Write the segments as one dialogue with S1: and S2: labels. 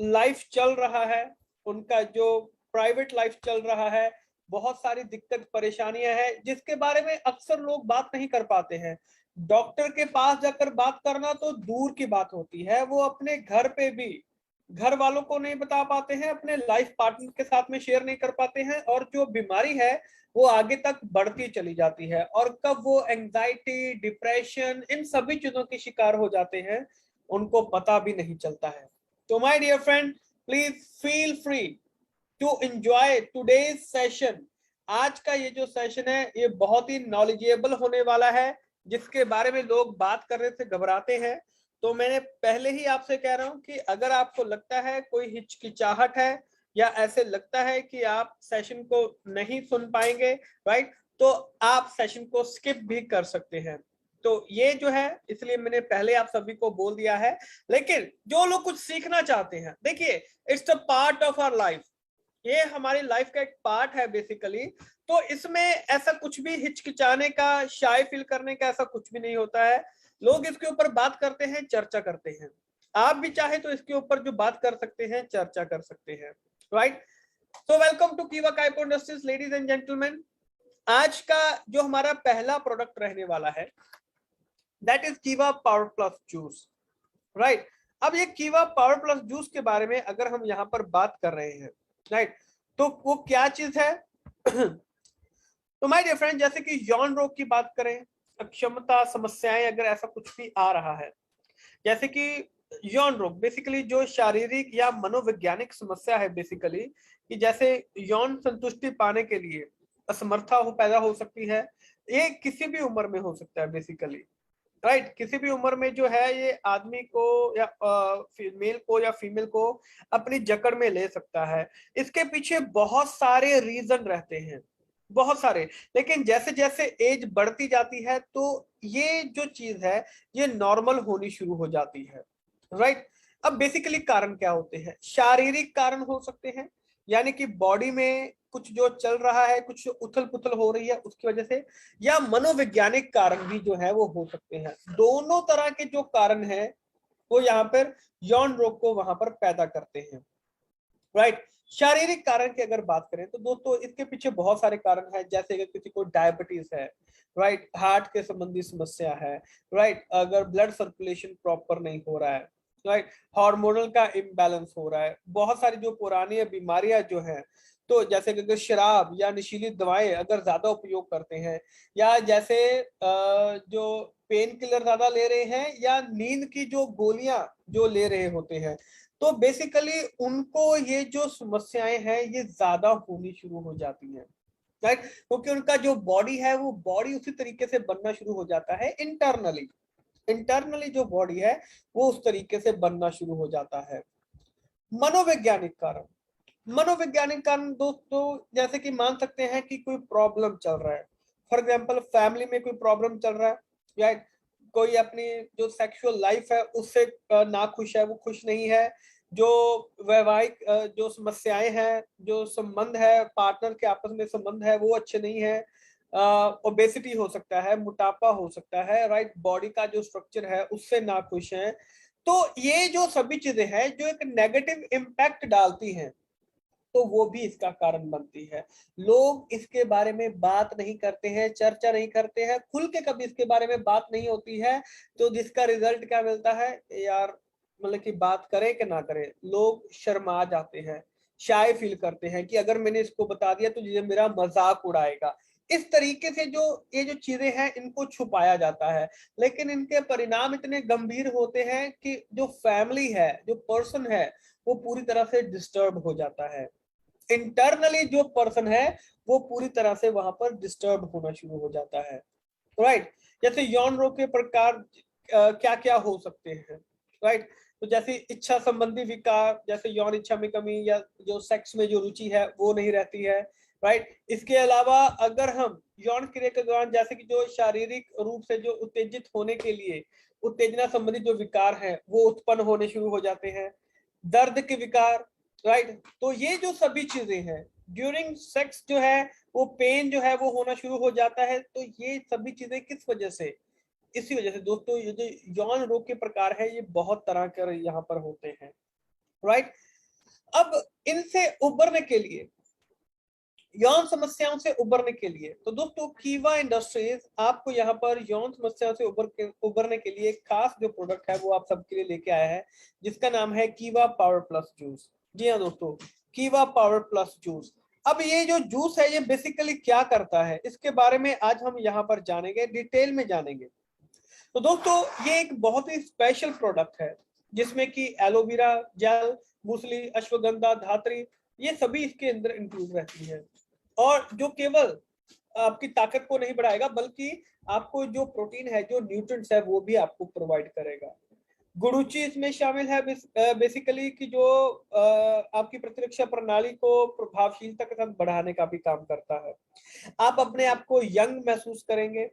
S1: Life चल रहा है, उनका जो प्राइवेट लाइफ चल रहा है, बहुत सारी दिक्कत परेशानियां हैं जिसके बारे में अक्सर लोग बात नहीं कर पाते हैं। डॉक्टर के पास जाकर बात करना तो दूर की बात होती है, वो अपने घर पे भी घर वालों को नहीं बता पाते हैं, अपने लाइफ पार्टनर के साथ में शेयर नहीं कर पाते हैं, और जो बीमारी है वो आगे तक बढ़ती चली जाती है, और कब वो एंजाइटी, डिप्रेशन, इन सभी चीजों के शिकार हो जाते हैं उनको पता भी नहीं चलता है। तो my dear friend, please feel free to enjoy today's session. आज का ये जो सेशन है ये बहुत ही नॉलेजेबल होने वाला है, जिसके बारे में लोग बात करने से घबराते हैं। तो मैंने पहले ही आपसे कह रहा हूं कि अगर आपको लगता है कोई हिचकिचाहट है या ऐसे लगता है कि आप सेशन को नहीं सुन पाएंगे, राइट, तो आप सेशन को स्किप भी कर सकते हैं। तो ये जो है, इसलिए मैंने पहले आप सभी को बोल दिया है। लेकिन जो लोग कुछ सीखना चाहते हैं, देखिए, it's the part of our life, ये हमारी लाइफ का एक पार्ट है बेसिकली। तो इसमें ऐसा कुछ भी हिचकिचाने का, शाय फील करने का ऐसा कुछ भी नहीं होता है। लोग इसके ऊपर बात करते हैं, चर्चा करते हैं। आप भी चाहे तो इसके ऊपर जो बात कर सकते हैं, चर्चा कर सकते हैं, राइट। सो वेलकम टू कीवा काइपो इंडस्ट्रीज, लेडीज एंड जेंटलमैन। आज का जो हमारा पहला प्रोडक्ट रहने वाला है, दैट इज कीवा पावर प्लस जूस, राइट। अब ये कीवा पावर प्लस जूस के बारे में अगर हम यहाँ पर बात कर रहे हैं, राइट, तो वो क्या चीज है? तो माय डियर फ्रेंड, जैसे कि यौन रोग की बात करें, अक्षमता समस्याएं, अगर ऐसा कुछ भी आ रहा है, जैसे कि यौन रोग बेसिकली जो शारीरिक या मनोवैज्ञानिक समस्या है बेसिकली, कि जैसे यौन संतुष्टि पाने के लिए असमर्था पैदा हो सकती है। ये किसी भी उम्र में हो सकता है बेसिकली, राइट। किसी भी उम्र में जो है ये आदमी को या मेल को या फीमेल को अपनी जकड़ में ले सकता है। इसके पीछे बहुत सारे रीजन रहते हैं, बहुत सारे। लेकिन जैसे जैसे एज बढ़ती जाती है तो ये जो चीज है ये नॉर्मल होनी शुरू हो जाती है, राइट। अब बेसिकली कारण क्या होते हैं? शारीरिक कारण हो सकते हैं, यानी कि बॉडी में कुछ जो चल रहा है, कुछ उथल पुथल हो रही है उसकी वजह से, या मनोवैज्ञानिक कारण भी जो है वो हो सकते हैं। दोनों तरह के जो कारण हैं वो यहाँ पर यौन रोग को वहां पर पैदा करते हैं, राइट। शारीरिक कारण की अगर बात करें तो दोस्तों इसके पीछे बहुत सारे कारण हैं। जैसे अगर किसी को डायबिटीज है, राइट, हार्ट के संबंधी समस्या है, राइट, अगर ब्लड सर्कुलेशन प्रॉपर नहीं हो रहा है, राइट, हार्मोनल का इम्बैलेंस हो रहा है, बहुत सारी जो पुरानी बीमारियां जो हैं, तो जैसे कि अगर शराब या नशीली दवाएं अगर ज्यादा उपयोग करते हैं, या जैसे जो पेन किलर ज्यादा ले रहे हैं, या नींद की जो गोलियां जो ले रहे होते हैं, तो बेसिकली उनको ये जो समस्याएं हैं ये ज्यादा होनी शुरू हो जाती हैं, राइट। क्योंकि उनका जो बॉडी है वो बॉडी उसी तरीके से बनना शुरू हो जाता है, इंटरनली इंटरनली जो बॉडी है वो उस तरीके से बनना शुरू हो जाता है। मनोवैज्ञानिक कारण, मनोवैज्ञानिक कारण दोस्तों, जैसे कि मान सकते हैं कि कोई प्रॉब्लम चल रहा है, फॉर एग्जांपल फैमिली में कोई प्रॉब्लम चल रहा है, राइट। कोई अपनी जो सेक्सुअल लाइफ है उससे ना खुश है, वो खुश नहीं है। जो वैवाहिक जो समस्याएं हैं, जो संबंध है पार्टनर के आपस में संबंध है वो अच्छे नहीं है। ओबेसिटी हो सकता है, मोटापा हो सकता है, राइट, बॉडी का जो स्ट्रक्चर है उससे ना खुश है। तो ये जो सभी चीजें हैं जो एक नेगेटिव इम्पैक्ट डालती हैं, तो वो भी इसका कारण बनती है। लोग इसके बारे में बात नहीं करते हैं, चर्चा नहीं करते हैं, खुल के कभी इसके बारे में बात नहीं होती है। तो जिसका रिजल्ट क्या मिलता है यार, मतलब कि बात करे कि ना करे, लोग शर्मा जाते हैं, शाय फील करते हैं कि अगर मैंने इसको बता दिया तो ये मेरा मजाक उड़ाएगा। इस तरीके से जो ये जो चीजें हैं इनको छुपाया जाता है, लेकिन इनके परिणाम इतने गंभीर होते हैं कि जो फैमिली है, जो पर्सन है, वो पूरी तरह से डिस्टर्ब हो जाता है। इंटरनली जो पर्सन है वो पूरी तरह से वहां पर डिस्टर्ब होना शुरू हो जाता है, राइट। जैसे यौन रोग के प्रकार क्या क्या हो सकते हैं, राइट। तो जैसे इच्छा संबंधी विकार, जैसे यौन इच्छा में कमी, या जो सेक्स में जो रुचि है वो नहीं रहती है, राइट। इसके अलावा अगर हम यौन क्रिया के दौरान, जैसे कि जो शारीरिक रूप से जो उत्तेजित होने के लिए उत्तेजना संबंधी जो विकार है वो उत्पन्न होने शुरू हो जाते हैं, दर्द के विकार, राइट। तो ये जो सभी चीजें हैं ड्यूरिंग सेक्स जो है वो पेन जो है वो होना शुरू हो जाता है। तो ये सभी चीजें किस वजह से? इसी वजह से दोस्तों, ये जो यौन रोग के प्रकार है ये बहुत तरह के यहाँ पर होते हैं, राइट। अब इनसे उबरने के लिए, यौन समस्याओं से उबरने के लिए, तो दोस्तों कीवा इंडस्ट्रीज आपको यहाँ पर यौन समस्याओं से उबरने के लिए एक खास जो प्रोडक्ट है वो आप सबके लिए लेके आया है, जिसका नाम है कीवा पावर प्लस जूस। जी हाँ दोस्तों, कीवा पावर प्लस जूस। अब ये जो जूस है ये बेसिकली क्या करता है, इसके बारे में आज हम यहाँ पर जानेंगे, डिटेल में जानेंगे। तो दोस्तों ये एक बहुत ही स्पेशल प्रोडक्ट है, जिसमें कि एलोवेरा जेल, मूसली, अश्वगंधा, धात्री, ये सभी इसके अंदर इंक्लूड रहती है। और जो केवल आपकी ताकत को नहीं बढ़ाएगा, बल्कि आपको जो प्रोटीन है, जो न्यूट्रिएंट्स है, वो भी आपको प्रोवाइड करेगा। गुडुची इसमें शामिल है बेसिकली कि जो आपकी प्रतिरक्षा प्रणाली को प्रभावशीलता के साथ बढ़ाने का भी काम करता है। आप अपने आप को यंग महसूस करेंगे,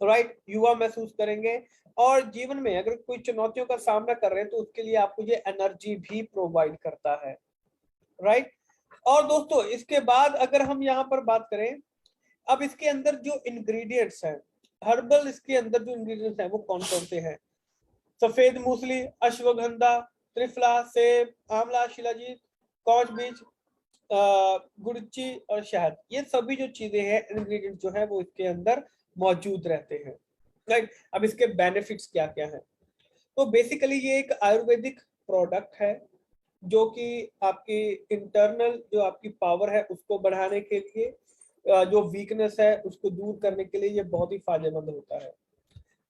S1: राइट, युवा महसूस करेंगे, और जीवन में अगर कोई चुनौतियों का सामना कर रहे हैं तो उसके लिए आपको ये एनर्जी भी प्रोवाइड करता है, राइट। और दोस्तों इसके बाद अगर हम यहाँ पर बात करें, अब इसके अंदर जो इंग्रेडिएंट्स हैं, हर्बल इसके अंदर जो इंग्रेडिएंट्स हैं वो कौन कौन से हैं? सफेद मूसली, अश्वगंधा, त्रिफला, सेब, आंवला, शिलाजीत, कौच बीज, गुड़ची और शहद, ये सभी जो चीजें हैं, इंग्रेडिएंट जो है वो इसके अंदर मौजूद रहते हैं, राइट। अब इसके बेनिफिट्स क्या क्या हैं? तो बेसिकली ये एक आयुर्वेदिक प्रोडक्ट है, जो कि आपकी इंटरनल जो आपकी पावर है उसको बढ़ाने के लिए, जो वीकनेस है उसको दूर करने के लिए ये बहुत ही फायदेमंद होता है।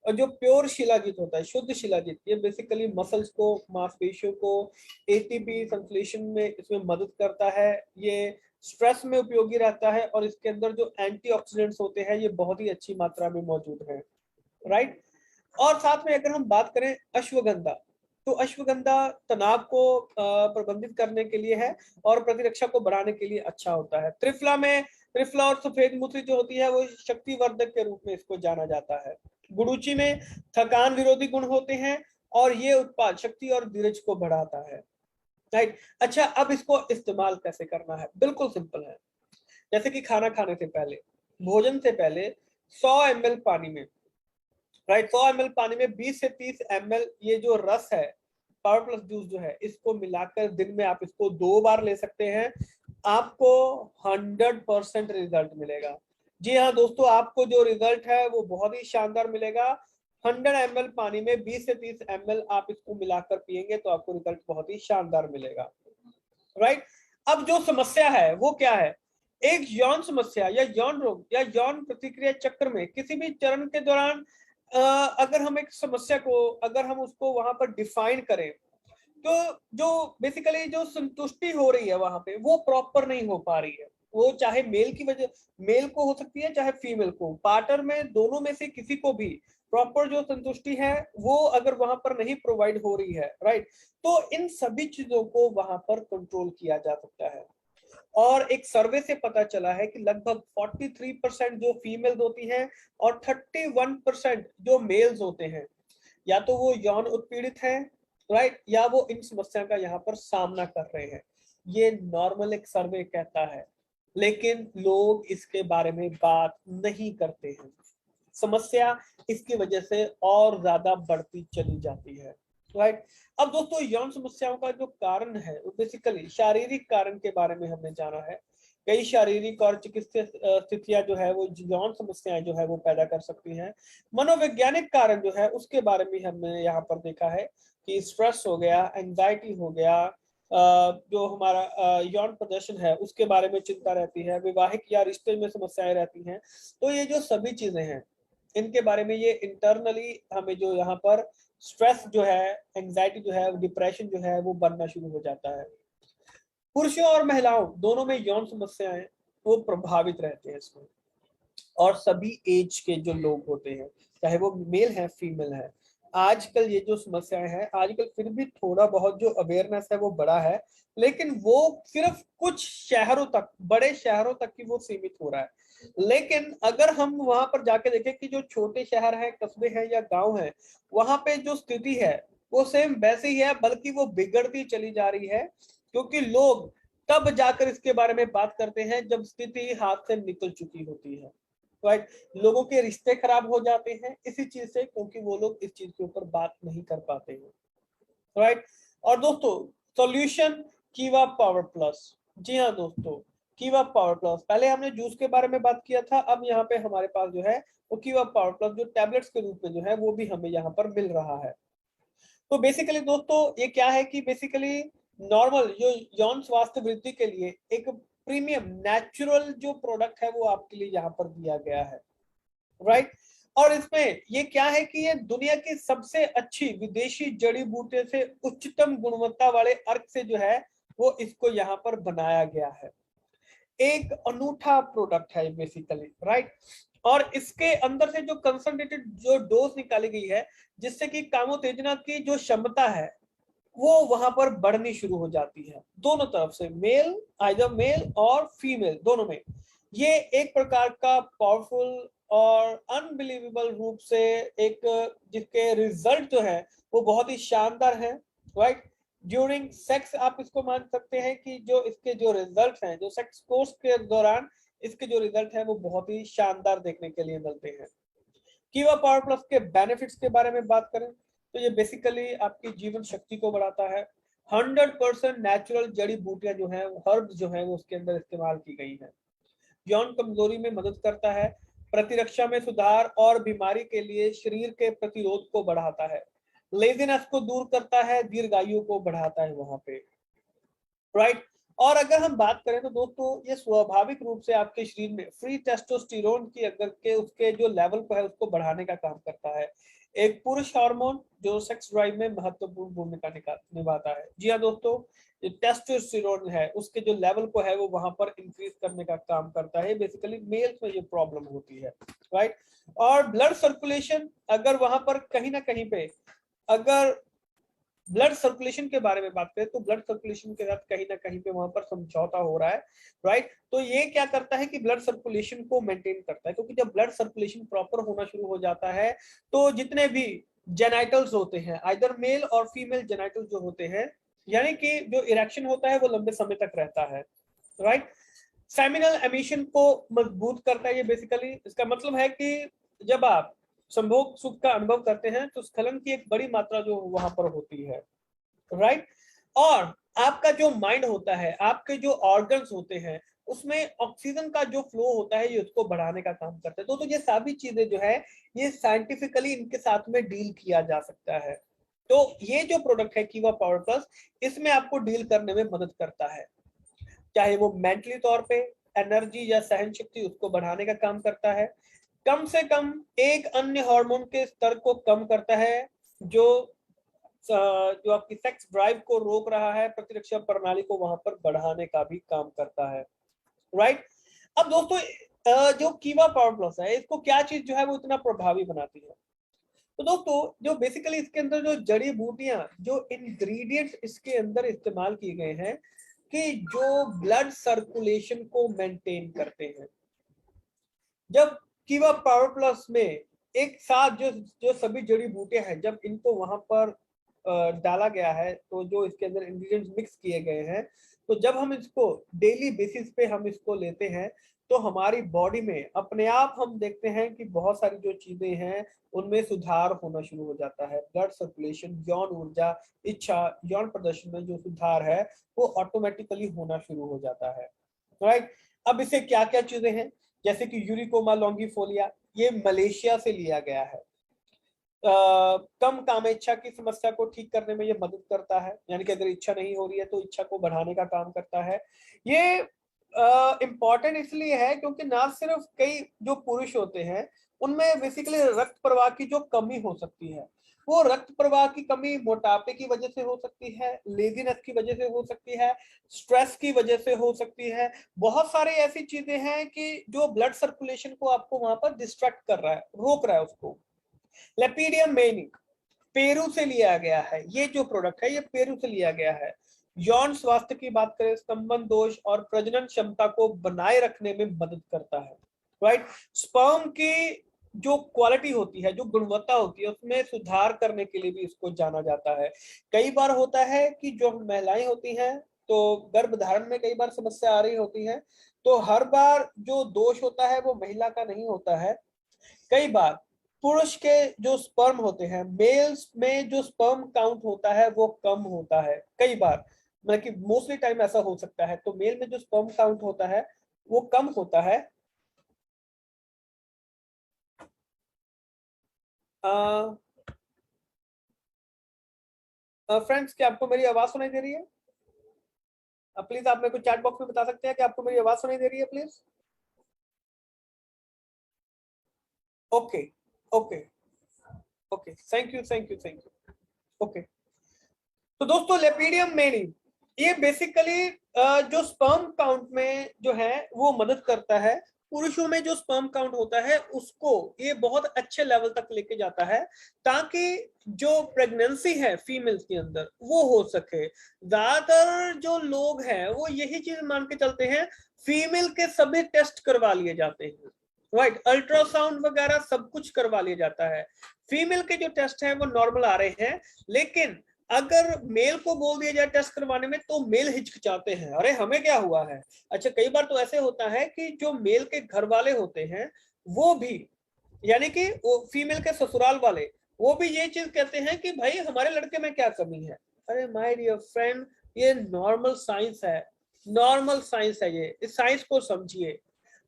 S1: और जो प्योर शिलाजीत होता है, शुद्ध शिलाजीत, ये बेसिकली मसल्स को, मांसपेशियों को एटीपी संश्लेषण में इसमें मदद करता है। ये स्ट्रेस में उपयोगी रहता है, और इसके अंदर जो एंटीऑक्सीडेंट्स होते हैं ये बहुत ही अच्छी मात्रा में मौजूद है, राइट। और साथ में अगर हम बात करें अश्वगंधा, तो अश्वगंधा तनाव को प्रबंधित करने के लिए है और प्रतिरक्षा को बढ़ाने के लिए अच्छा होता है। त्रिफला और सफेद मूसली जो होती है वो शक्तिवर्धक के रूप में इसको जाना जाता है। गुडुची में थकान विरोधी गुण होते हैं, और ये उत्पाद शक्ति और धीरज को बढ़ाता है, राइट। अच्छा, अब इसको इस्तेमाल कैसे करना है? बिल्कुल सिंपल है। जैसे कि खाना खाने से पहले, भोजन से पहले 100 ml पानी में, राइट, 100 ml पानी में 20 से 30 ml ये जो रस है, पावर प्लस जूस जो है, इसको मिलाकर दिन में आप इसको 2 बार ले सकते हैं। आपको 100% रिजल्ट मिलेगा। जी हाँ दोस्तों, आपको जो रिजल्ट है वो बहुत ही शानदार मिलेगा। 100 ml पानी में 20 से 30 ml आप इसको मिलाकर पिएंगे तो आपको रिजल्ट बहुत ही शानदार मिलेगा, राइट। अब जो समस्या है वो क्या है? एक यौन समस्या या यौन रोग या यौन प्रतिक्रिया चक्र में किसी भी चरण के दौरान अगर हम एक समस्या को, अगर हम उसको वहां पर डिफाइन करें, तो जो बेसिकली जो संतुष्टि हो रही है वहां पे वो प्रॉपर नहीं हो पा रही है। वो चाहे मेल की वजह, मेल को हो सकती है, चाहे फीमेल को, पार्टनर में, दोनों में से किसी को भी प्रॉपर जो संतुष्टि है वो अगर वहां पर नहीं प्रोवाइड हो रही है, राइट, तो इन सभी चीजों को वहां पर कंट्रोल किया जा सकता है। और एक सर्वे से पता चला है कि लगभग 43% जो फीमेल्स होती हैं और 31% जो मेल्स होते हैं, या तो वो यौन उत्पीड़ित हैं, राइट, या वो इन समस्या का यहाँ पर सामना कर रहे हैं। ये नॉर्मल एक सर्वे कहता है, लेकिन लोग इसके बारे में बात नहीं करते हैं। समस्या इसकी वजह से और ज्यादा बढ़ती चली जाती है, राइट। अब दोस्तों यौन समस्याओं का जो कारण है वो बेसिकली शारीरिक कारण के बारे में हमने जाना है। कई शारीरिक और चिकित्सीय स्थितियां जो है वो यौन समस्याएं जो है वो पैदा कर सकती हैं। मनोवैज्ञानिक कारण जो है उसके बारे में हमने यहाँ पर देखा है कि स्ट्रेस हो गया, एंजाइटी हो गया, जो हमारा यौन प्रदर्शन है उसके बारे में चिंता रहती है, वैवाहिक या रिश्ते में समस्याएं रहती हैं। तो ये जो सभी चीजें हैं इनके बारे में ये इंटरनली हमें जो यहाँ पर स्ट्रेस जो है, एंजाइटी जो है, डिप्रेशन जो है वो बनना शुरू हो जाता है। पुरुषों और महिलाओं दोनों में यौन समस्याएं वो प्रभावित रहते हैं इसमें, और सभी एज के जो लोग होते हैं, चाहे वो मेल है फीमेल है। आजकल ये जो समस्याएं हैं, आजकल फिर भी थोड़ा बहुत जो अवेयरनेस है वो बड़ा है, लेकिन वो सिर्फ कुछ शहरों तक, बड़े शहरों तक ही वो सीमित हो रहा है। लेकिन अगर हम वहां पर जाके देखें कि जो छोटे शहर हैं, कस्बे हैं या गांव हैं, वहां पे जो स्थिति है वो सेम वैसे ही है, बल्कि वो बिगड़ती चली जा रही है, क्योंकि लोग तब जाकर इसके बारे में बात करते हैं जब स्थिति हाथ से निकल चुकी होती है, राइट। लोगों के रिश्ते खराब हो जाते हैं इसी चीज से, क्योंकि वो लोग इस चीज के ऊपर बात नहीं कर पाते हैं, राइट। और दोस्तों सॉल्यूशन कीवा पावर प्लस। जी हाँ दोस्तों, कीवा पावर प्लस। पहले हमने जूस के बारे में बात किया था, अब यहाँ पे हमारे पास जो है वो कीवा पावर प्लस जो टैबलेट्स के रूप में जो है वो भी हमें यहाँ पर मिल रहा है। तो बेसिकली दोस्तों ये क्या है कि बेसिकली नॉर्मल जो यौन स्वास्थ्य वृद्धि के लिए एक प्रीमियम नेचुरल जो प्रोडक्ट है वो आपके लिए यहाँ पर दिया गया है, राइट। और इसमें ये क्या है कि ये दुनिया की सबसे अच्छी विदेशी जड़ी बूटी से उच्चतम गुणवत्ता वाले अर्क से जो है वो इसको यहाँ पर बनाया गया है। एक अनूठा प्रोडक्ट है बेसिकली, राइट। और इसके अंदर से जो कंसंट्रेटेड जो डोज निकाली गई है जिससे कि कामोत्तेजना की जो क्षमता है वो वहां पर बढ़नी शुरू हो जाती है, दोनों तरफ से, मेल आइदर मेल और फीमेल दोनों में। ये एक प्रकार का पावरफुल और अनबिलीवेबल रूप से एक जिसके रिजल्ट जो है वो बहुत ही शानदार है, राइट। ड्यूरिंग सेक्स आप इसको मान सकते हैं कि जो इसके जो रिजल्ट हैं, जो सेक्स कोर्स के दौरान इसके जो रिजल्ट है वो बहुत ही शानदार देखने के लिए मिलते हैं। कीवा पावर प्लस के बेनिफिट्स के बारे में बात करें तो ये बेसिकली आपकी जीवन शक्ति को बढ़ाता है। 100% नेचुरल जड़ी बूटियां जो हैं, हर्ब्स जो हैं वो उसके अंदर इस्तेमाल की गई हैं। यौन कमजोरी में मदद करता है, प्रतिरक्षा में सुधार और बीमारी के लिए शरीर के प्रतिरोध को बढ़ाता है, लेजीनेस को दूर करता है, दीर्घायु को बढ़ाता है वहां पे, राइट। और अगर हम बात करें तो दोस्तों ये स्वाभाविक रूप से आपके शरीर में फ्री टेस्टोस्टेरोन की अगर के उसके जो लेवल को है उसको बढ़ाने का काम करता है, एक पुरुष हार्मोन जो सेक्स ड्राइव में महत्वपूर्ण भूमिका निभाता है। जी हाँ दोस्तों, जो टेस्टोस्टेरोन है उसके जो लेवल को है वो वहां पर इंक्रीज करने का काम करता है, बेसिकली मेल्स में ये प्रॉब्लम होती है, राइट। और ब्लड सर्कुलेशन अगर वहां पर कहीं ना कहीं पे अगर ब्लड सर्कुलेशन के बारे में बात करें तो ब्लड सर्कुलेशन के साथ कहीं ना कहीं पे वहां पर समझौता हो रहा है, राइट। तो ये क्या करता है कि ब्लड सर्कुलेशन को मेंटेन करता है, क्योंकि जब ब्लड सर्कुलेशन प्रॉपर होना शुरू हो जाता है तो जितने भी जेनाइटल्स होते हैं, आइदर मेल और फीमेल जेनाइटल्स जो होते हैं, यानी कि जो इरेक्शन होता है वो लंबे समय तक रहता है, राइट। सेमिनल एमिशन को मजबूत करता है। ये बेसिकली इसका मतलब है कि जब आप संभोग सुख का अनुभव करते हैं तो स्खलन की एक बड़ी मात्रा जो वहां पर होती है, राइट। और आपका जो माइंड होता है, आपके जो ऑर्गन्स होते हैं उसमें ऑक्सीजन का जो फ्लो होता है ये उसको बढ़ाने का काम करता है। तो ये सभी चीजें जो है ये साइंटिफिकली इनके साथ में डील किया जा सकता है। तो ये जो प्रोडक्ट है कीवा पावर प्लस इसमें आपको डील करने में मदद करता है, चाहे वो मेंटली तौर पे एनर्जी या सहन शक्ति उसको बढ़ाने का काम करता है, कम से कम एक अन्य हार्मोन के स्तर को कम करता है जो जो आपकी सेक्स ड्राइव को रोक रहा है, प्रतिरक्षा प्रणाली को वहां पर बढ़ाने का भी काम करता है, राइट। अब दोस्तों जो कीवा पावर प्लस है इसको क्या चीज जो है वो इतना प्रभावी बनाती है, तो दोस्तों जो बेसिकली इसके अंदर जो जड़ी बूटियां जो इंग्रेडिएंट्स इसके अंदर इस्तेमाल किए गए हैं कि जो ब्लड सर्कुलेशन को मेंटेन करते हैं। जब कीवा पावर प्लस में एक साथ जो जो सभी जड़ी बूटियां हैं जब इनको वहां पर डाला गया है, तो जो इसके अंदर इंग्रेडिएंट्स मिक्स किए गए हैं, तो जब हम इसको डेली बेसिस पे हम इसको लेते हैं तो हमारी बॉडी में अपने आप हम देखते हैं कि बहुत सारी जो चीजें हैं उनमें सुधार होना शुरू हो जाता है। ब्लड सर्कुलेशन, यौन ऊर्जा, इच्छा, यौन प्रदर्शन में जो सुधार है वो ऑटोमेटिकली होना शुरू हो जाता है, राइट। अब इसे क्या क्या चीजें हैं, जैसे कि यूरिकोमा लॉन्गिफोलिया, ये मलेशिया से लिया गया है। कम कामेच्छा की समस्या को ठीक करने में ये मदद करता है, यानी कि अगर इच्छा नहीं हो रही है तो इच्छा को बढ़ाने का काम करता है। ये इम्पॉर्टेंट इसलिए है क्योंकि ना सिर्फ कई जो पुरुष होते हैं उनमें बेसिकली रक्त प्रवाह की जो कमी हो सकती है, वो रक्त प्रवाह की कमी मोटापे की वजह से हो सकती है, लेजीनेस की वजह से हो सकती है, स्ट्रेस की वजह से हो सकती है। बहुत सारी ऐसी चीजें हैं कि जो ब्लड सर्कुलेशन को आपको वहां पर डिस्ट्रैक्ट कर रहा है, रोक रहा है उसको। लेपिडियम मेनिक पेरू से लिया गया है, ये जो प्रोडक्ट है ये पेरू से लिया गया है। यौन स्वास्थ्य की बात करें, स्तंभन दोष और प्रजनन क्षमता को बनाए रखने में मदद करता है, राइट। स्पर्म की जो क्वालिटी होती है, जो गुणवत्ता होती है, उसमें सुधार करने के लिए भी इसको जाना जाता है। कई बार होता है कि जो महिलाएं होती हैं तो गर्भधारण में कई बार समस्या आ रही होती है, तो हर बार जो दोष होता है वो महिला का नहीं होता है। कई बार पुरुष के जो स्पर्म होते हैं, मेल्स में जो स्पर्म काउंट होता है वो कम होता है कई बार, मतलब कि मोस्टली टाइम ऐसा हो सकता है। तो मेल में जो स्पर्म काउंट होता है वो कम होता है। फ्रेंड्स, क्या आपको मेरी आवाज सुनाई दे रही है? प्लीज आप मेरे को चैट बॉक्स में बता सकते हैं कि आपको मेरी आवाज सुनाई दे रही है please. Okay okay okay, thank you thank you thank you. Okay, तो दोस्तों लेपिडियम मेनी ये बेसिकली जो स्पर्म काउंट में जो है वो मदद करता है। पुरुषों में जो स्पर्म काउंट होता है उसको ये बहुत अच्छे लेवल तक लेके जाता है, ताकि जो प्रेगनेंसी है फीमेल्स के अंदर वो हो सके। ज्यादातर जो लोग हैं वो यही चीज मान के चलते हैं, फीमेल के सभी टेस्ट करवा लिए जाते हैं, राइट, अल्ट्रासाउंड वगैरह सब कुछ करवा लिया जाता है। फीमेल के जो टेस्ट हैं वो नॉर्मल आ रहे हैं, लेकिन अगर मेल को बोल दिया जाए टेस्ट करवाने में तो मेल हिचकिचाते हैं, अरे हमें क्या हुआ है। अच्छा, कई बार तो ऐसे होता है कि जो मेल के घर वाले होते हैं वो भी, यानी कि वो फीमेल के ससुराल वाले, वो भी ये चीज कहते हैं कि भाई हमारे लड़के में क्या कमी है। अरे माय डियर फ्रेंड, ये नॉर्मल साइंस है, नॉर्मल साइंस है, ये इस साइंस को समझिए।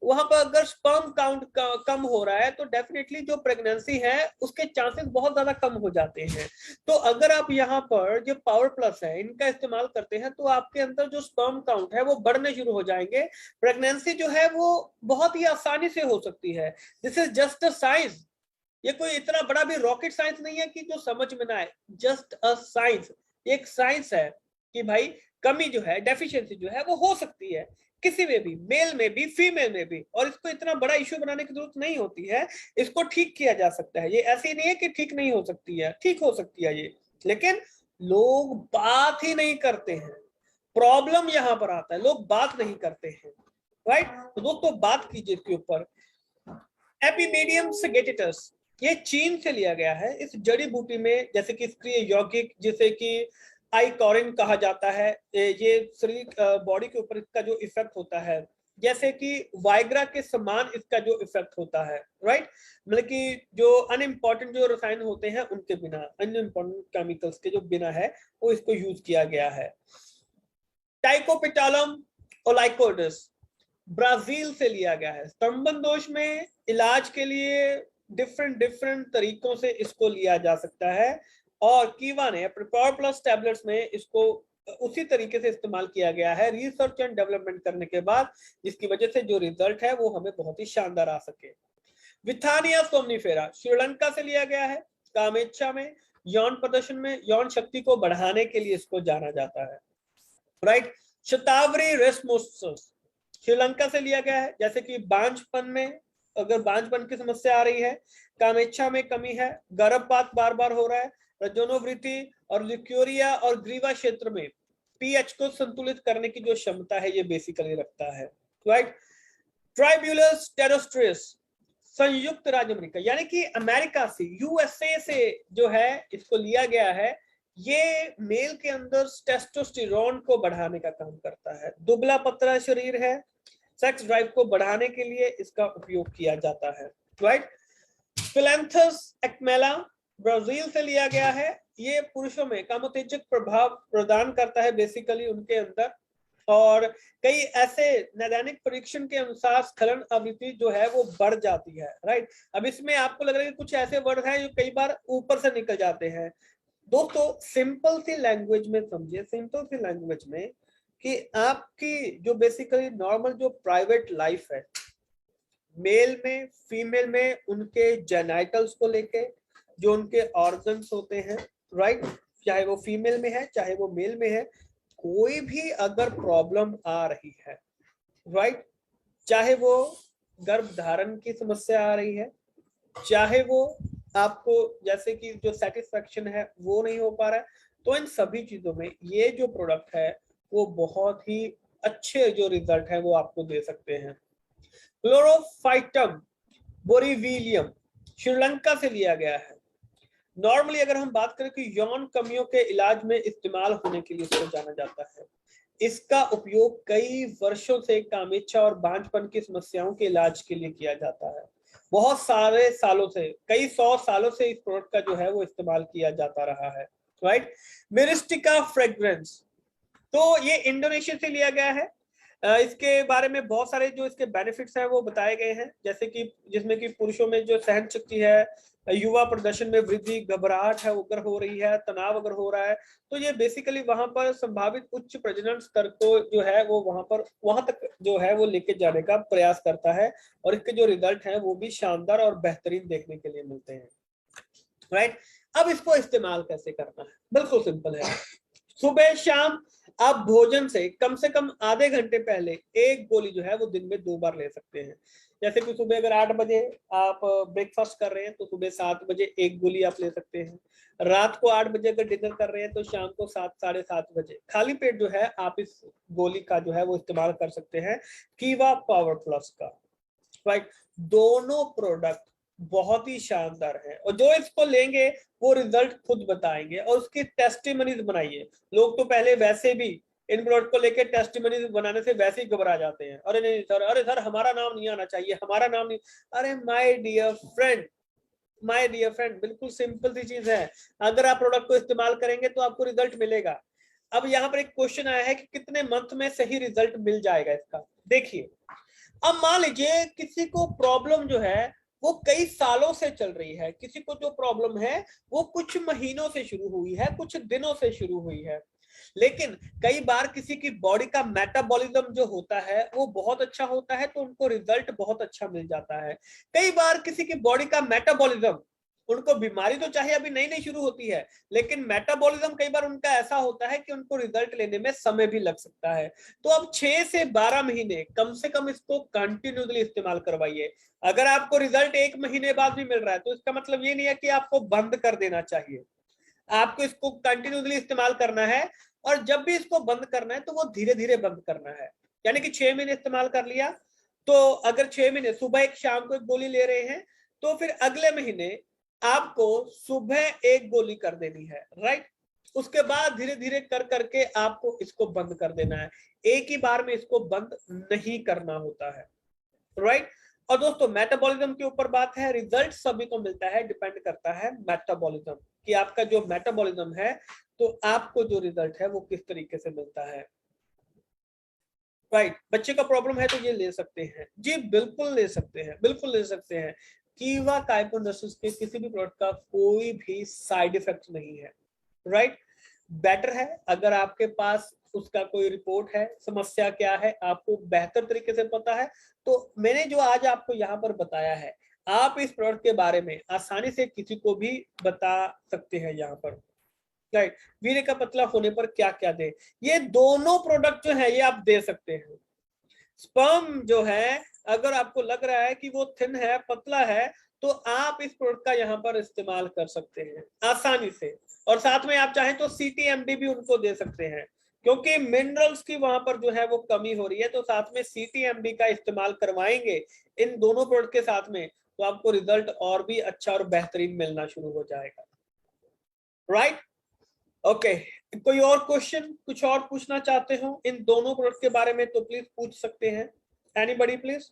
S1: वहां पर अगर स्पर्म काउंट कम हो रहा है तो डेफिनेटली जो प्रेगनेंसी है उसके चांसेस बहुत ज्यादा कम हो जाते हैं। तो अगर आप यहाँ पर जो पावर प्लस है इनका इस्तेमाल करते हैं तो आपके अंदर जो स्पर्म काउंट है वो बढ़ने शुरू हो जाएंगे। प्रेगनेंसी जो है वो बहुत ही आसानी से हो सकती है। This is just a science, ये कोई इतना बड़ा भी रॉकेट साइंस नहीं है कि जो समझ में ना आए, जस्ट अ साइंस, एक साइंस है कि भाई कमी जो है, डेफिशिएंसी जो है वो हो सकती है किसी में भी, मेल में भी फीमेल में भी, और इसको इतना बड़ा इश्यू बनाने की जरूरत नहीं होती है। इसको ठीक किया जा सकता है, ये ऐसी नहीं है कि ठीक नहीं हो सकती है, ठीक हो सकती है ये, लेकिन लोग बात ही नहीं करते हैं। प्रॉब्लम यहां पर आता है, लोग बात नहीं करते हैं, राइट। तो दोस्तों बात कीजिए इसके ऊपर। एपिमीडियम सेगेटिटस, ये चीन से लिया गया है। इस जड़ी बूटी में जैसे कि सक्रिय यौगिक, जैसे कि आइकोरिन कहा जाता है, ये शरीर बॉडी के ऊपर इसका जो इफेक्ट होता है, जैसे कि वाइग्रा के समान इसका जो इफेक्ट होता है, राइट। मतलब कि जो अनइम्पॉर्टेंट जो रसायन होते हैं उनके बिना, अनइम्पॉर्टेंट केमिकल्स के जो बिना है वो इसको यूज किया गया है। टाइकोपिटालम ओलाइकोडिस ब्राजील से लिया गया है। स्तंभन दोष में इलाज के लिए डिफरेंट डिफरेंट तरीकों से इसको लिया जा सकता है, और कीवा ने अपने पावर प्लस टैबलेट्स में इसको उसी तरीके से इस्तेमाल किया गया है रिसर्च एंड डेवलपमेंट करने के बाद, जिसकी वजह से जो रिजल्ट है वो हमें बहुत ही शानदार आ सके। विथानिया सोमनीफेरा श्रीलंका से लिया गया है। कामेच्छा में यौन प्रदर्शन में यौन शक्ति को बढ़ाने के लिए इसको जाना जाता है, राइट। शतावरी रेस्मोसस श्रीलंका से लिया गया है, जैसे कि बांझपन में, अगर बांझपन की समस्या आ रही है, कामेच्छा में कमी है, गर्भपात बार बार हो रहा है, रजोनोवृत्ति और ल्यूकोरिया और ग्रीवा क्षेत्र में पीएच को संतुलित करने की जो क्षमता है ये बेसिकली रखता है, राइट। ट्राइब्यूलस टेरोस्ट्रिस संयुक्त राज्य अमेरिका, यानी कि अमेरिका से, यूएसए से जो है इसको लिया गया है। ये मेल के अंदर टेस्टोस्टेरोन को बढ़ाने का काम करता है। दुबला पतला शरीर है, सेक्स ड्राइव को बढ़ाने के लिए इसका उपयोग किया जाता है, राइट। फिलेंथस एक्मेला ब्राजील से लिया गया है। ये पुरुषों में कामोत्तेजक प्रभाव प्रदान करता है बेसिकली उनके अंदर, और कई ऐसे नैदानिक परीक्षण के अनुसार स्खलन आवृत्ति जो है वो बढ़ जाती है, राइट। अब इसमें आपको लग रहा है कि कुछ ऐसे वर्ड हैं जो कई बार ऊपर से निकल जाते हैं। दोस्तों सिंपल सी लैंग्वेज में समझिए, सिंपल सी लैंग्वेज में, कि आपकी जो बेसिकली नॉर्मल जो प्राइवेट लाइफ है, मेल में फीमेल में उनके जेनाइटल्स को लेके जो उनके ऑर्गन्स होते हैं, राइट, चाहे वो फीमेल में है चाहे वो मेल में है, कोई भी अगर प्रॉब्लम आ रही है, राइट, चाहे वो गर्भ धारण की समस्या आ रही है, चाहे वो आपको जैसे कि जो सेटिस्फेक्शन है वो नहीं हो पा रहा है, तो इन सभी चीजों में ये जो प्रोडक्ट है वो बहुत ही अच्छे जो रिजल्ट है वो आपको दे सकते हैं। क्लोरोफाइटम बोरीविलियम श्रीलंका से लिया गया है। नॉर्मली अगर हम बात करें कि यौन कमियों के इलाज में इस्तेमाल होने के लिए इसको जाना जाता है। इसका उपयोग कई वर्षों से कामेच्छा और बांझपन की समस्याओं के इलाज के लिए किया जाता है। बहुत सारे सालों से, कई 100 सालों से इस प्रोडक्ट का जो है वो इस्तेमाल किया जाता रहा है, राइट। मिरिस्टिका फ्रेग्रेंस तो ये इंडोनेशिया से लिया गया है। इसके बारे में बहुत सारे जो इसके बेनिफिट्स हैं वो बताए गए हैं, जैसे कि जिसमें कि पुरुषों में जो सहन शक्ति है, युवा प्रदर्शन में वृद्धि, घबराहट है अगर हो रही है, तनाव अगर हो रहा है, तो ये बेसिकली वहां पर संभावित उच्च प्रजनन स्तर को जो है वो वहां तक जो है वो लेके जाने का प्रयास करता है, और इसके जो रिजल्ट हैं वो भी शानदार और बेहतरीन देखने के लिए मिलते हैं। राइट, अब इसको इस्तेमाल कैसे करना है, बिल्कुल सिंपल है। सुबह शाम आप भोजन से कम आधे घंटे पहले एक गोली जो है वो दिन में 2 बार ले सकते हैं। जैसे कि सुबह अगर 8 बजे आप ब्रेकफास्ट कर रहे हैं तो सुबह 7 बजे एक गोली आप ले सकते हैं। रात को 8 बजे अगर डिनर कर रहे हैं तो शाम को 7 साढ़े 7 बजे खाली पेट जो है आप इस गोली का जो है वो इस्तेमाल कर सकते हैं, कीवा पावर प्लस का। राइट, दोनों प्रोडक्ट बहुत ही शानदार है, और जो इसको लेंगे वो रिजल्ट खुद बताएंगे, और उसकी टेस्टिमनीज बनाइए। लोग तो पहले वैसे भी इन प्रोडक्ट को लेकर टेस्टिमनीज बनाने से वैसे ही घबरा जाते हैं, अरे नहीं सर, अरे सर हमारा नाम नहीं आना चाहिए, हमारा नाम नहीं। अरे माय डियर फ्रेंड, बिल्कुल सिंपल सी चीज है, अगर आप प्रोडक्ट को इस्तेमाल करेंगे तो आपको रिजल्ट मिलेगा। अब यहाँ पर एक क्वेश्चन आया है कि कितने मंथ में सही रिजल्ट मिल जाएगा इसका। देखिए, अब मान लीजिए किसी को प्रॉब्लम जो है वो कई सालों से चल रही है, किसी को जो प्रॉब्लम है वो कुछ महीनों से शुरू हुई है, कुछ दिनों से शुरू हुई है, लेकिन कई बार किसी की बॉडी का मेटाबॉलिज्म जो होता है वो बहुत अच्छा होता है तो उनको रिजल्ट बहुत अच्छा मिल जाता है। कई बार किसी की बॉडी का मेटाबॉलिज्म, उनको बीमारी तो चाहे अभी नई नई शुरू होती है, लेकिन मेटाबॉलिज्म कई बार उनका ऐसा होता है कि उनको रिजल्ट लेने में समय भी लग सकता है। तो अब 6 से 12 महीने कम से कम इसको कंटिन्यूसली इस्तेमाल करवाइए। अगर आपको रिजल्ट 1 महीने बाद भी मिल रहा है तो इसका मतलब ये नहीं है कि आपको बंद कर देना चाहिए, आपको इसको कंटिन्यूसली इस्तेमाल करना है, और जब भी इसको बंद करना है तो वो धीरे धीरे बंद करना है। यानी कि 6 महीने इस्तेमाल कर लिया, तो अगर 6 महीने सुबह एक शाम को एक गोली ले रहे हैं तो फिर अगले महीने आपको सुबह एक गोली कर देनी है। राइट, उसके बाद धीरे धीरे कर करके आपको इसको बंद कर देना है, एक ही बार में इसको बंद नहीं करना होता है। राइट, और दोस्तों मेटाबॉलिज्म के ऊपर बात है, रिजल्ट सभी को मिलता है, डिपेंड करता है मेटाबॉलिज्म कि आपका जो मेटाबॉलिज्म है तो आपको जो रिजल्ट है वो किस तरीके से मिलता है। राइट, बच्चे का प्रॉब्लम है तो ये ले सकते हैं जी, बिल्कुल ले सकते हैं, बिल्कुल ले सकते हैं। कीवा काइपोनोसिस के किसी भी प्रोडक्ट का कोई भी साइड इफेक्ट नहीं है। राइट, बेटर है अगर आपके पास उसका कोई रिपोर्ट है, समस्या क्या है आपको बेहतर तरीके से पता है, तो मैंने जो आज आपको यहाँ पर बताया है आप इस प्रोडक्ट के बारे में आसानी से किसी को भी बता सकते हैं यहाँ पर। राइट, वीर्य का पतला होने पर क्या क्या दे, ये दोनों प्रोडक्ट जो है ये आप दे सकते हैं। स्पर्म जो है अगर आपको लग रहा है कि वो थिन है, पतला है, तो आप इस प्रोडक्ट का यहाँ पर इस्तेमाल कर सकते हैं आसानी से, और साथ में आप चाहें तो CTMD भी उनको दे सकते हैं, क्योंकि मिनरल्स की वहां पर जो है वो कमी हो रही है, तो साथ में CTMD का इस्तेमाल करवाएंगे इन दोनों प्रोडक्ट के साथ में, तो आपको रिजल्ट और भी अच्छा और बेहतरीन मिलना शुरू हो जाएगा। राइट, ओके, कोई और क्वेश्चन, कुछ और पूछना चाहते हो इन दोनों प्रोडक्ट के बारे में तो प्लीज पूछ सकते हैं, एनीबॉडी प्लीज।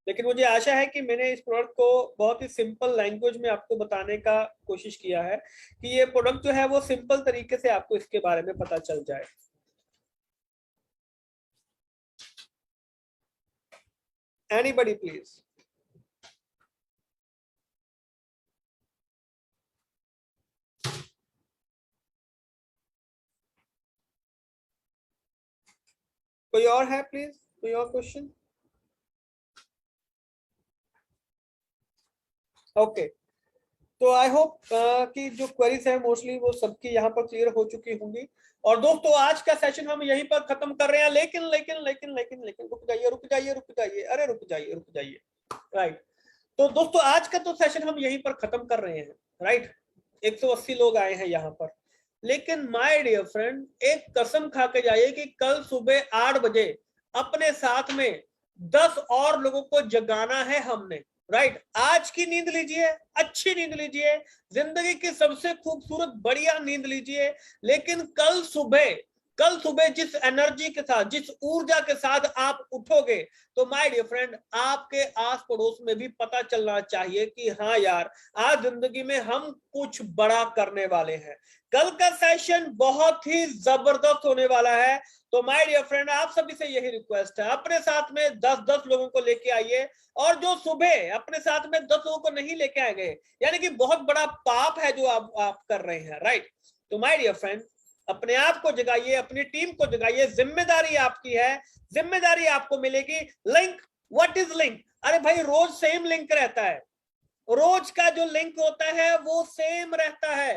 S1: लेकिन मुझे आशा है कि मैंने इस प्रोडक्ट को बहुत ही सिंपल लैंग्वेज में आपको बताने का कोशिश किया है कि ये प्रोडक्ट जो है वो सिंपल तरीके से आपको इसके बारे में पता चल जाए। Anybody please. कोई और है प्लीज, कोई और क्वेश्चन? ओके, तो आई होप कि जो क्वेरीज है मोस्टली वो सबकी यहाँ पर क्लियर हो चुकी होंगी। और दोस्तों आज का सेशन हम यहीं पर खत्म कर रहे हैं, लेकिन लेकिन लेकिन लेकिन लेकिन रुक जाइए रुक जाइए रुक जाइए, अरे रुक जाइए रुक जाइए। राइट, तो दोस्तों आज का तो सेशन हम यहीं पर खत्म कर रहे हैं। राइट, 180 लोग आए हैं यहाँ पर, लेकिन माय डियर फ्रेंड एक कसम खा के जाइए कि कल सुबह 8 बजे अपने साथ में 10 और लोगों को जगाना है हमने। राइट, आज की नींद लीजिए, अच्छी नींद लीजिए, जिंदगी की सबसे खूबसूरत बढ़िया नींद लीजिए, लेकिन कल सुबह कल सुबह जिस एनर्जी के साथ, जिस ऊर्जा के साथ आप उठोगे, तो माय डियर फ्रेंड, आपके आस पड़ोस में भी पता चलना चाहिए कि हाँ यार, आज जिंदगी में हम कुछ बड़ा करने वाले हैं। कल का सेशन बहुत ही जबरदस्त होने वाला है। तो माय डियर फ्रेंड, आप सभी से यही रिक्वेस्ट है, अपने साथ में 10-10 लोगों को लेके आइए। और जो सुबह अपने साथ में 10 लोगों को नहीं लेके आएंगे, यानी कि बहुत बड़ा पाप है जो आप कर रहे हैं, राइट। तो माय डियर फ्रेंड, अपने आप को जगाइए, अपनी टीम को जगाइए, जिम्मेदारी आपकी है, जिम्मेदारी आपको मिलेगी। Link, what is link? अरे भाई, रोज सेम लिंक रहता है, रोज का जो लिंक होता है वो सेम रहता है,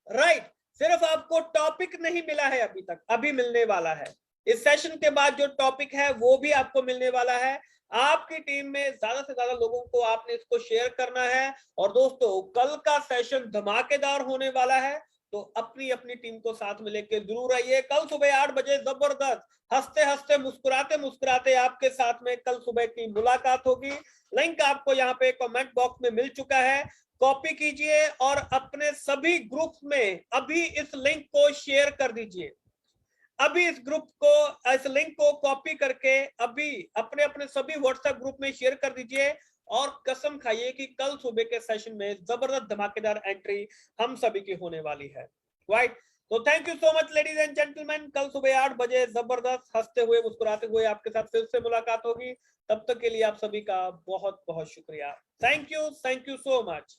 S1: राइट। सिर्फ आपको टॉपिक नहीं मिला है अभी तक, अभी मिलने वाला है। इस सेशन के बाद जो टॉपिक है वो भी आपको मिलने वाला है। आपकी टीम में ज्यादा से ज्यादा लोगों को आपने इसको शेयर करना है। और दोस्तों, कल का सेशन धमाकेदार होने वाला है, तो अपनी अपनी टीम को साथ में लेके जरूर आइए। कल सुबह 8 बजे जबरदस्त, हंसते हंसते, मुस्कुराते मुस्कुराते आपके साथ में कल सुबह की मुलाकात होगी। लिंक आपको यहाँ पे कमेंट बॉक्स में मिल चुका है, कॉपी कीजिए और अपने सभी ग्रुप्स में अभी इस लिंक को शेयर कर दीजिए। अभी इस ग्रुप को, इस लिंक को कॉपी करके अभी अपने अपने सभी व्हाट्सएप ग्रुप में शेयर कर दीजिए। और कसम खाइए कि कल सुबह के सेशन में जबरदस्त धमाकेदार एंट्री हम सभी की होने वाली है, राइट। तो thank you so much ladies and gentleman. कल सुबह 8 बजे जबरदस्त हंसते हुए मुस्कुराते हुए आपके साथ फिर से मुलाकात होगी। तब तक के लिए आप सभी का बहुत बहुत शुक्रिया। Thank you so much.